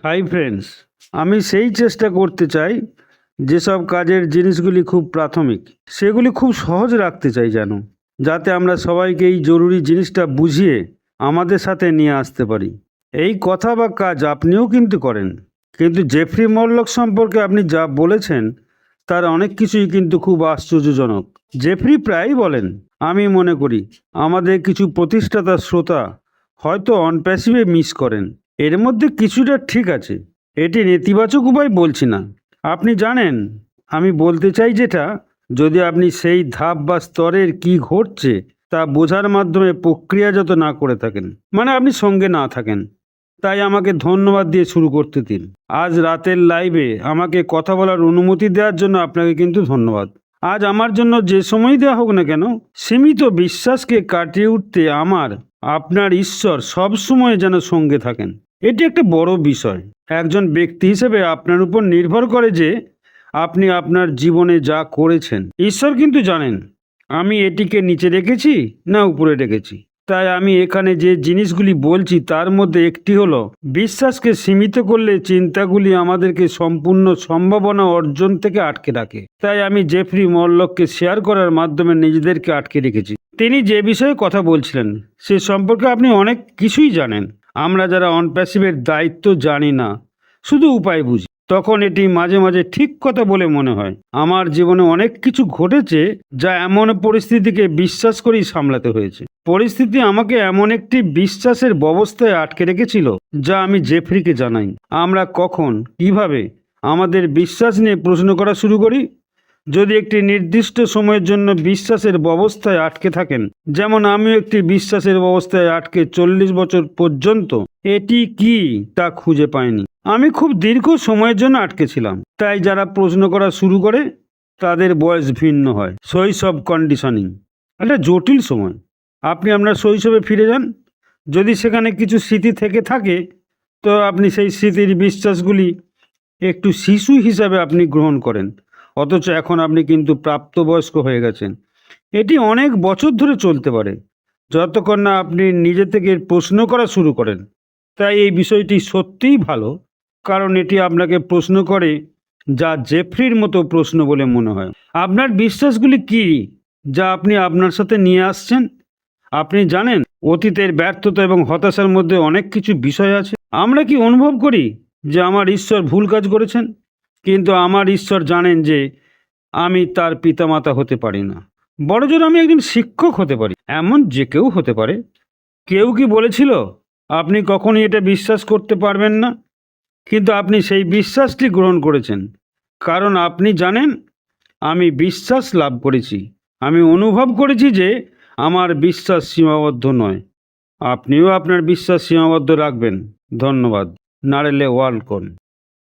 Hi friends, আমি সেই চেষ্টা করতে চাই যেসব কাজের জিনিসগুলি খুব প্রাথমিক সেগুলি খুব সহজ রাখতে চাই, যেন যাতে আমরা সবাইকে এই জরুরি জিনিসটা বুঝিয়ে আমাদের সাথে নিয়ে আসতে পারি। এই কথা বা কাজ আপনিও কিন্তু করেন, কিন্তু জেফ্রি মরলক সম্পর্কে আপনি যা বলেছেন তার অনেক কিছুই কিন্তু খুব আশ্চর্যজনক। জেফ্রি প্রায়ই বলেন, আমি মনে করি আমাদের কিছু প্রতিষ্ঠাতা শ্রোতা হয়তো অনপ্যাসিভে মিস করেন। এর মধ্যে কিছুটা ঠিক আছে, এটি নেতিবাচক উপায় বলছি না। আপনি জানেন আমি বলতে চাই যেটা, যদি আপনি সেই ধাপ বা স্তরের কি ঘটছে তা বোঝার মাধ্যমে প্রক্রিয়াজাত না করে থাকেন, মানে আপনি সঙ্গে না থাকেন। তাই আমাকে ধন্যবাদ দিয়ে শুরু করতে দিন। আজ রাতের লাইভে আমাকে কথা বলার অনুমতি দেওয়ার জন্য আপনাকে কিন্তু ধন্যবাদ। আজ আমার জন্য যে সময় দেওয়া হোক না কেন, সীমিত বিশ্বাসকে কাটিয়ে উঠতে আপনার ঈশ্বর সব সময় যেন সঙ্গে থাকেন। এটি একটা বড় বিষয়। একজন ব্যক্তি হিসেবে আপনার উপর নির্ভর করে যে আপনি আপনার জীবনে যা করেছেন। ঈশ্বর কিন্তু জানেন আমি এটিকে নিচে রেখেছি না উপরে রেখেছি। তাই আমি এখানে যে জিনিসগুলি বলছি তার মধ্যে একটি হলো, বিশ্বাসকে সীমিত করলে চিন্তাগুলি আমাদেরকে সম্পূর্ণ সম্ভাবনা অর্জন থেকে আটকে রাখে। তাই আমি জেফ্রি মরলককে শেয়ার করার মাধ্যমে নিজেদেরকে আটকে রেখেছি। তিনি যে বিষয়ে কথা বলছিলেন সে সম্পর্কে আপনি অনেক কিছুই জানেন। আমরা যারা অনপ্যাসিভের দায়িত্ব জানি না, শুধু উপায় বুঝি, তখন এটি মাঝে মাঝে ঠিক কথা বলে মনে হয়। আমার জীবনে অনেক কিছু ঘটেছে যা এমন পরিস্থিতিকে বিশ্বাস করেই সামলাতে হয়েছে। পরিস্থিতি আমাকে এমন একটি বিশ্বাসের ব্যবস্থায় আটকে রেখেছিল যা আমি জেফ্রিকে জানাই। আমরা কখন কিভাবে আমাদের বিশ্বাস নিয়ে প্রশ্ন করা শুরু করি? যদি একটি নির্দিষ্ট সময়ের জন্য বিশ্বাসের ব্যবস্থায় আটকে থাকেন, যেমন আমিও একটি বিশ্বাসের ব্যবস্থায় আটকে 40 বছর পর্যন্ত এটি কি তা খুঁজে পাইনি। আমি খুব দীর্ঘ সময়ের জন্য আটকে ছিলাম। তাই যারা প্রশ্ন করা শুরু করে তাদের বয়স ভিন্ন হয়। শৈশব কন্ডিশনিং একটা জটিল সময়। আপনি আপনার শৈশবে ফিরে যান, যদি সেখানে কিছু স্মৃতি থেকে থাকে তো আপনি সেই স্মৃতির বিশ্বাসগুলি একটু শিশু হিসাবে আপনি গ্রহণ করেন, অথচ এখন আপনি কিন্তু প্রাপ্তবয়স্ক হয়ে গেছেন। এটি অনেক বছর ধরে চলতে পারে, যতক্ষণ না আপনি নিজে থেকে প্রশ্ন করা শুরু করেন। তাই এই বিষয়টি সত্যিই ভালো, কারণ এটি আপনাকে প্রশ্ন করে যা জেফ্রির মতো প্রশ্ন বলে মনে হয়। আপনার বিশ্বাসগুলি কি যা আপনি আপনার সাথে নিয়ে আসছেন? আপনি জানেন অতীতের ব্যর্থতা এবং হতাশার মধ্যে অনেক কিছু বিষয় আছে। আমরা কি অনুভব করি যে আমার ঈশ্বর ভুল কাজ করেছেন, কিন্তু আমার ঈশ্বর জানেন যে আমি তার পিতামাতা হতে পারি না, বড়জোর আমি একজন শিক্ষক হতে পারি। এমন যে কেউ হতে পারে। কেউ কি বলেছিল আপনি কখনোই এটা বিশ্বাস করতে পারবেন না? কিন্তু আপনি সেই বিশ্বাসটি গ্রহণ করেছেন, কারণ আপনি জানেন আমি বিশ্বাস লাভ করেছি। আমি অনুভব করেছি যে আমার বিশ্বাস সীমাবদ্ধ নয়। আপনিও আপনার বিশ্বাস সীমাবদ্ধ রাখবেন। ধন্যবাদ। নারেলে ওয়ালকন।